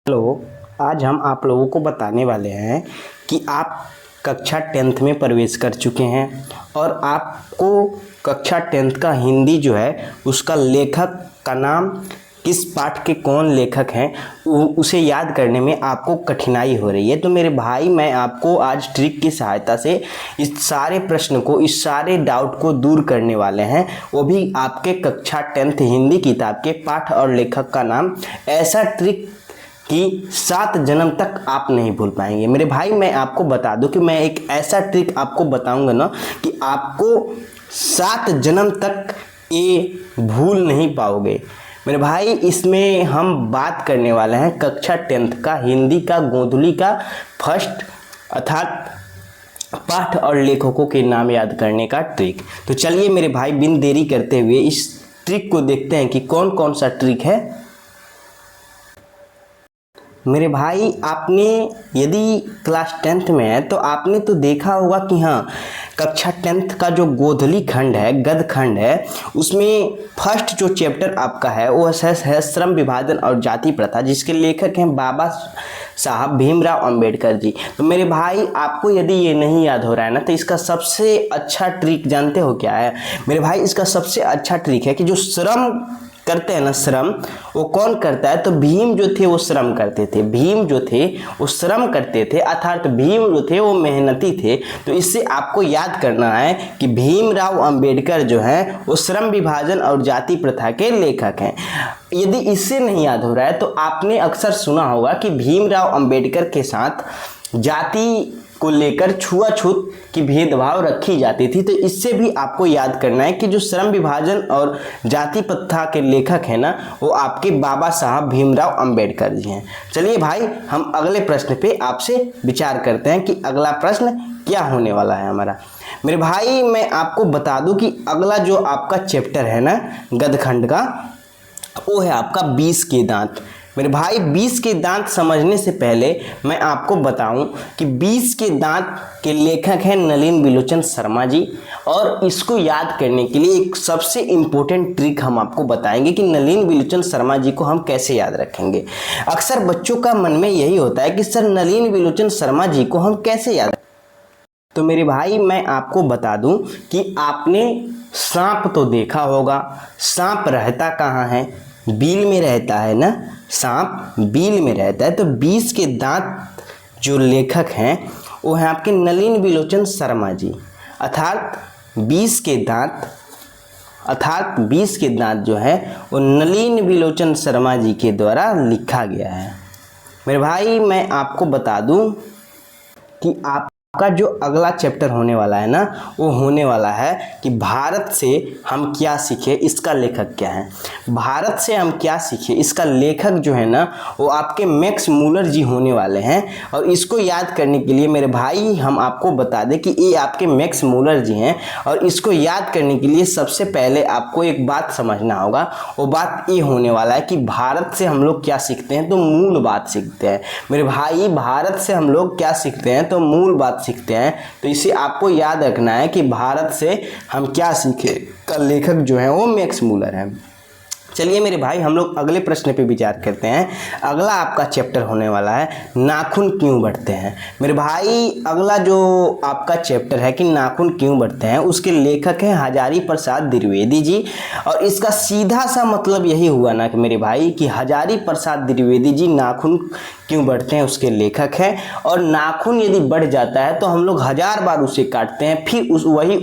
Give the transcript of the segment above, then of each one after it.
Hello. आज हम आप लोगों को बताने वाले हैं कि आप कक्षा 10th में प्रवेश कर चुके हैं और आपको कक्षा 10th का हिंदी जो है उसका लेखक का नाम, किस पाठ के कौन लेखक हैं उसे याद करने में आपको कठिनाई हो रही है। तो मेरे भाई, मैं आपको आज ट्रिक की सहायता से इस सारे प्रश्न को, इस सारे डाउट को दूर करने वाले हैं, वो भी आपके कक्षा 10th हिंदी किताब के पाठ और लेखक का नाम। ऐसा ट्रिक कि 7 जन्म तक आप नहीं भूल पाएंगे। मेरे भाई, मैं आपको बता दूं कि मैं एक ऐसा ट्रिक आपको बताऊंगा ना कि आपको 7 जन्म तक ये भूल नहीं पाओगे। मेरे भाई, इसमें हम बात करने वाले हैं कक्षा 10th का हिंदी का गोंधली का फर्स्ट अर्थात पाठ और लेखकों के नाम याद करने का ट्रिक। तो चलिए मेरे भाई, बिन देरी करते हुए इस ट्रिक को देखते हैं कि कौन कौन सा ट्रिक है। मेरे भाई, आपने यदि क्लास 10th में है तो आपने तो देखा होगा कि हाँ, कक्षा 10th का जो गोधली खंड है, गद्य खंड है, उसमें फर्स्ट जो चैप्टर आपका है वो है श्रम विभाजन और जाति प्रथा, जिसके लेखक हैं बाबा साहब भीमराव अंबेडकर जी। तो मेरे भाई, आपको यदि ये नहीं याद हो रहा है ना, तो इसका सबसे अच्छा ट्रिक जानते हो क्या है? मेरे भाई, इसका सबसे अच्छा ट्रिक है कि जो श्रम करते हैं ना, श्रम वो कौन करता है? तो भीम जो थे वो श्रम करते थे। भीम जो थे वो श्रम करते थे, अर्थात भीम जो थे वो मेहनती थे। तो इससे आपको याद करना है कि भीमराव अंबेडकर जो हैं वो श्रम विभाजन और जाति प्रथा के लेखक हैं। यदि इससे नहीं याद हो रहा है तो आपने अक्सर सुना होगा कि भीमराव अंबेडकर के साथ जाति को लेकर छुआछूत की भेदभाव रखी जाती थी। तो इससे भी आपको याद करना है कि जो श्रम विभाजन और जाति प्रथा के लेखक हैं ना, वो आपके बाबा साहब भीमराव अंबेडकर जी हैं। चलिए भाई, हम अगले प्रश्न पे आपसे विचार करते हैं कि अगला प्रश्न क्या होने वाला है हमारा। मेरे भाई, मैं आपको बता दूं कि अगला जो आपका चैप्टर है ना गद्य खंड का, वो है आपका 20 के दांत। मेरे भाई, 20 के दांत समझने से पहले मैं आपको बताऊं कि 20 के दांत के लेखक हैं नलिन बिलोचन शर्मा जी। और इसको याद करने के लिए एक सबसे इम्पोर्टेंट ट्रिक हम आपको बताएंगे कि नलिन बिलोचन शर्मा जी को हम कैसे याद रखेंगे। अक्सर बच्चों का मन में यही होता है कि सर, नलिन बिलोचन शर्मा जी को हम कैसे याद। तो मेरे भाई, मैं आपको बता दूं कि आपने सांप तो देखा होगा। सांप रहता कहाँ है? बिल में रहता है ना। सांप बिल में रहता है। तो 20 के दांत जो लेखक हैं वो हैं आपके नलिन बिलोचन शर्मा जी। अर्थात 20 के दांत जो है वो नलिन बिलोचन शर्मा जी के द्वारा लिखा गया है। मेरे भाई, मैं आपको बता दूं कि आपका जो अगला चैप्टर होने वाला है ना, वो होने वाला है कि भारत से हम क्या सीखे, इसका लेखक क्या है। भारत से हम क्या सीखे, इसका लेखक जो है ना वो आपके मैक्स मूलर जी होने वाले हैं। और इसको याद करने के लिए मेरे भाई, हम आपको बता दें कि ये आपके मैक्स मूलर जी हैं। और इसको याद करने के लिए सबसे पहले आपको एक बात समझना होगा। वो बात ये होने वाला है कि भारत से हम लोग क्या सीखते हैं, तो मूल बात सीखते हैं। मेरे भाई, भारत से हम लोग क्या सीखते हैं, तो मूल बात सीखते हैं। तो इसे आपको याद रखना है कि भारत से हम क्या सीखे का लेखक जो है वो मैक्स मूलर है। चलिए मेरे भाई, हम लोग अगले प्रश्न पे विचार करते हैं। अगला आपका चैप्टर होने वाला है नाखून क्यों बढ़ते हैं। मेरे भाई, अगला जो आपका चैप्टर है कि नाखून क्यों बढ़ते हैं, उसके लेखक हैं हजारी प्रसाद द्विवेदी जी। और इसका सीधा सा मतलब यही हुआ ना कि मेरे भाई कि हजारी प्रसाद द्विवेदी जी नाखून क्यों बढ़ते हैं उसके लेखक हैं। और नाखून यदि बढ़ जाता है तो हम लोग 1000 बार उसे काटते हैं, फिर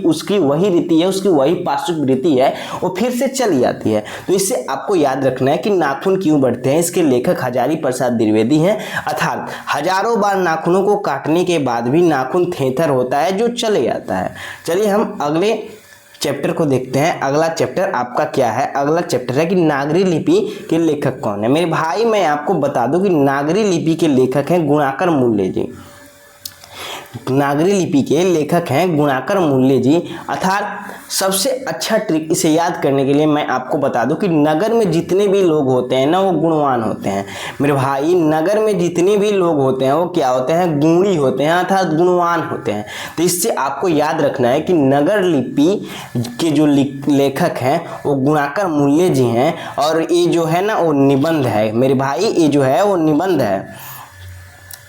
उसकी वही रीति है, उसकी वही पार्श्व रीति है, वो फिर से चली जाती है। तो इससे आपको याद रखना है कि नाखून क्यों बढ़ते हैं, इसके लेखक हजारी प्रसाद द्विवेदी हैं। अर्थात हजारों बार नाखूनों को काटने के बाद भी नाखून थेथर होता है जो चले जाता है। चलिए हम अगले चैप्टर को देखते हैं। अगला चैप्टर आपका क्या है? अगला चैप्टर है कि नागरी लिपि के लेखक कौन है। मेरे भाई, मैं आपको बता दूं कि नागरी लिपि के लेखक हैं गुणाकर मूल्य जी। नागरी लिपि के लेखक हैं गुणाकर मूल्य जी। अर्थात सबसे अच्छा ट्रिक इसे याद करने के लिए मैं आपको बता दूं कि नगर में जितने भी लोग होते हैं ना वो गुणवान होते हैं। मेरे भाई नगर में जितने भी लोग होते हैं वो क्या होते हैं, गुणी होते हैं अर्थात गुणवान होते हैं। तो इससे आपको याद रखना है कि नगर लिपि के जो लेखक हैं वो गुणाकर मूल्य जी हैं और ये जो है ना वो निबंध है मेरे भाई, ये जो है वो निबंध है।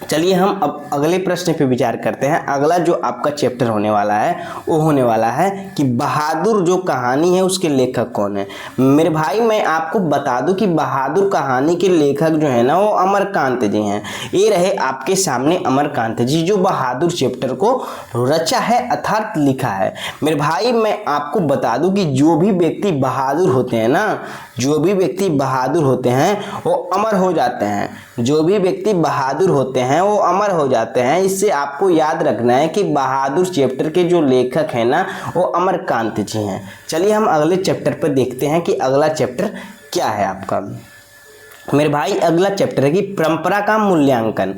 चलिए हम अब अगले प्रश्न पे विचार करते हैं। अगला जो आपका चैप्टर होने वाला है वो होने वाला है कि बहादुर जो कहानी है उसके लेखक कौन है। मेरे भाई मैं आपको बता दूं कि बहादुर कहानी के लेखक जो है ना वो अमरकांत जी हैं। ये रहे आपके सामने अमरकांत जी जो बहादुर चैप्टर को रचा है अर्थात लिखा है। मेरे भाई मैं आपको बता दूं कि जो भी व्यक्ति बहादुर होते हैं ना, जो भी व्यक्ति बहादुर होते हैं वो अमर हो जाते हैं। जो भी व्यक्ति बहादुर होते हैं वो अमर हो जाते हैं। इससे आपको याद रखना है कि बहादुर चैप्टर के जो लेखक हैं ना वो अमरकांत जी हैं। चलिए हम अगले चैप्टर पर देखते हैं कि अगला चैप्टर क्या है आपका। मेरे भाई अगला चैप्टर है कि परंपरा का मूल्यांकन।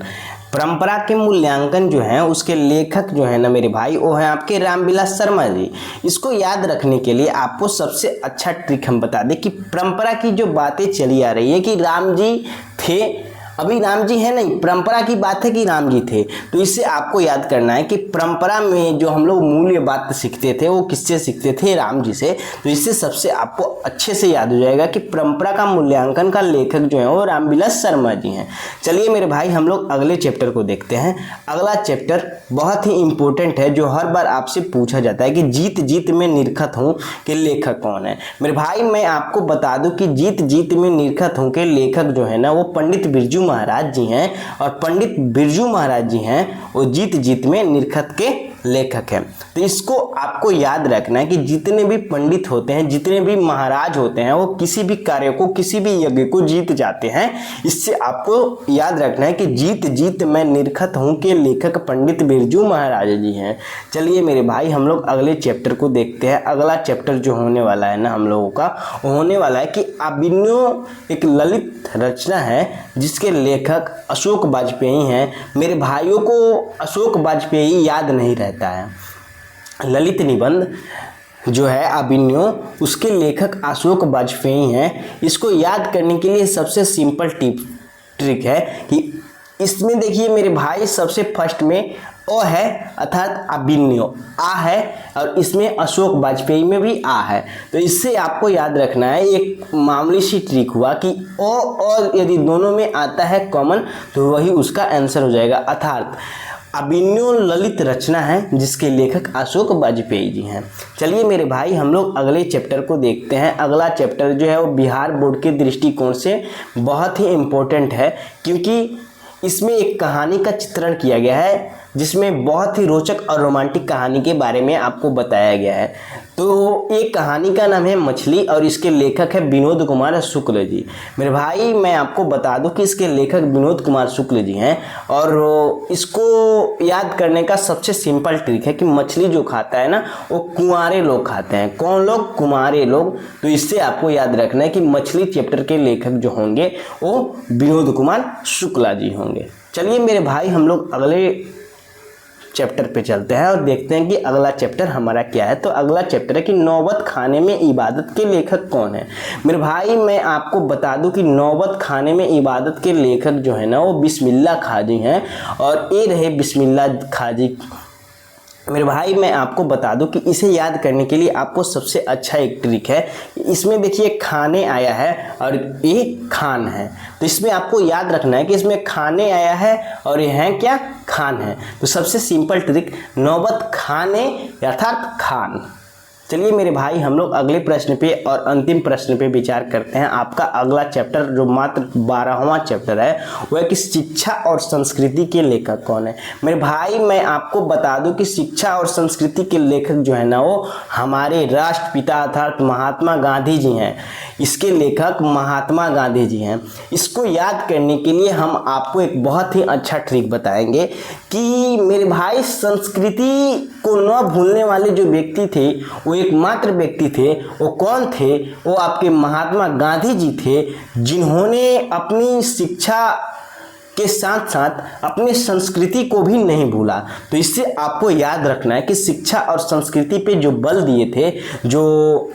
परंपरा के मूल्यांकन जो है उसके लेखक जो है ना मेरे भाई वो है आपके रामविलास शर्मा जी। इसको याद रखने के लिए आपको सबसे अच्छा ट्रिक हम बता दें कि परंपरा की जो बातें चली आ रही है कि राम जी थे, अभी राम जी है नहीं, परंपरा की बात है कि राम जी थे। तो इससे आपको याद करना है कि परंपरा में जो हम लोग मूल्य बात सीखते थे वो किससे सीखते थे, राम जी से। तो इससे सबसे आपको अच्छे से याद हो जाएगा कि परंपरा का मूल्यांकन का लेखक जो है वो रामविलास शर्मा जी हैं। चलिए मेरे भाई हम लोग अगले चैप्टर को देखते हैं। अगला चैप्टर बहुत ही इंपॉर्टेंट है जो हर बार आपसे पूछा जाता है कि जीत जीत में निरखत हूँ के लेखक कौन है। मेरे भाई मैं आपको बता दूं कि जीत जीत में निरखत हूँ के लेखक जो है ना वो पंडित बिरजू महाराज जी हैं और पंडित बिरजू महाराज जी हैं वो जीत जीत में निरखत के लेखक हैं। तो इसको आपको याद रखना है कि जितने भी पंडित होते हैं, जितने भी महाराज होते हैं वो किसी भी कार्य को, किसी भी यज्ञ को जीत जाते हैं। इससे आपको याद रखना है कि जीत जीत मैं निरखत हूँ के लेखक पंडित बिरजू महाराज जी हैं। चलिए मेरे भाई हम लोग अगले चैप्टर को देखते हैं। अगला चैप्टर जो होने वाला है ना हम लोगों का वो होने वाला है कि अभिनव एक ललित रचना है जिसके लेखक अशोक वाजपेयी हैं। मेरे भाइयों को अशोक वाजपेयी याद नहीं रहता है। ललित निबंध जो है अभिनव उसके लेखक अशोक वाजपेयी हैं। इसको याद करने के लिए सबसे सिंपल ट्रिक है कि इसमें देखिए मेरे भाई सबसे फर्स्ट में ओ है अर्थात अभिनव आ है और इसमें अशोक वाजपेयी में भी आ है। तो इससे आपको याद रखना है एक मामूली सी ट्रिक हुआ कि ओ और यदि दोनों में आता है कॉमन तो वही उसका आंसर हो जाएगा। अर्थात अभिनव ललित रचना है जिसके लेखक अशोक वाजपेयी जी हैं। चलिए मेरे भाई हम लोग अगले चैप्टर को देखते हैं। अगला चैप्टर जो है वो बिहार बोर्ड के दृष्टिकोण से बहुत ही इम्पोर्टेंट है क्योंकि इसमें एक कहानी का चित्रण किया गया है जिसमें बहुत ही रोचक और रोमांटिक कहानी के बारे में आपको बताया गया है। तो एक कहानी का नाम है मछली और इसके लेखक है विनोद कुमार शुक्ल जी। मेरे भाई मैं आपको बता दूं कि इसके लेखक विनोद कुमार शुक्ल जी हैं और इसको याद करने का सबसे सिंपल ट्रिक है कि मछली जो खाता है ना वो कुंवारे लोग खाते हैं। कौन लोग? कुंवारे लोग। तो इससे आपको याद रखना है कि मछली चैप्टर के लेखक जो होंगे वो विनोद कुमार शुक्ला जी होंगे। चलिए मेरे भाई हम लोग अगले चैप्टर पे चलते हैं और देखते हैं कि अगला चैप्टर हमारा क्या है। तो अगला चैप्टर है कि नौबत खाने में इबादत के लेखक कौन है। मेरे भाई मैं आपको बता दूं कि नौबत खाने में इबादत के लेखक जो है ना वो बिस्मिल्लाह खां जी हैं और ये रहे बिस्मिल्लाह खां जी। मेरे भाई मैं आपको बता दूं कि इसे याद करने के लिए आपको सबसे अच्छा एक ट्रिक है। इसमें देखिए खाने आया है और ये खान है। तो इसमें आपको याद रखना है कि इसमें खाने आया है और ये है क्या? खान है। तो सबसे सिंपल ट्रिक नौबत खाने अर्थात खान। चलिए मेरे भाई हम लोग अगले प्रश्न पे और अंतिम प्रश्न पे विचार करते हैं। आपका अगला चैप्टर जो मात्र 12वां चैप्टर है वह कि शिक्षा और संस्कृति के लेखक कौन है। मेरे भाई मैं आपको बता दूं कि शिक्षा और संस्कृति के लेखक जो है ना वो हमारे राष्ट्रपिता अर्थात महात्मा गांधी जी हैं। इसके लेखक महात्मा गांधी जी हैं। इसको याद करने के लिए हम आपको एक बहुत ही अच्छा ट्रिक बताएंगे कि मेरे भाई संस्कृति को न भूलने वाले जो व्यक्ति थे वो एकमात्र व्यक्ति थे। वो कौन थे? वो आपके महात्मा गांधी जी थे जिन्होंने अपनी शिक्षा के साथ साथ अपनी संस्कृति को भी नहीं भूला। तो इससे आपको याद रखना है कि शिक्षा और संस्कृति पे जो बल दिए थे, जो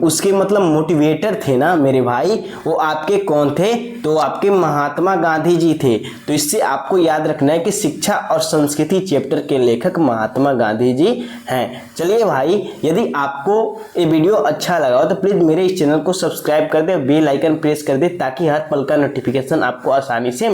उसके मतलब मोटिवेटर थे ना मेरे भाई, वो आपके कौन थे? तो आपके महात्मा गांधी जी थे। तो इससे आपको याद रखना है कि शिक्षा और संस्कृति चैप्टर के लेखक महात्मा गांधी जी हैं। चलिए भाई, यदि आपको ये वीडियो अच्छा लगा हो तो प्लीज़ मेरे इस चैनल को सब्सक्राइब कर दे, बेल आइकन प्रेस कर दे, ताकि हर पल का नोटिफिकेशन आपको आसानी से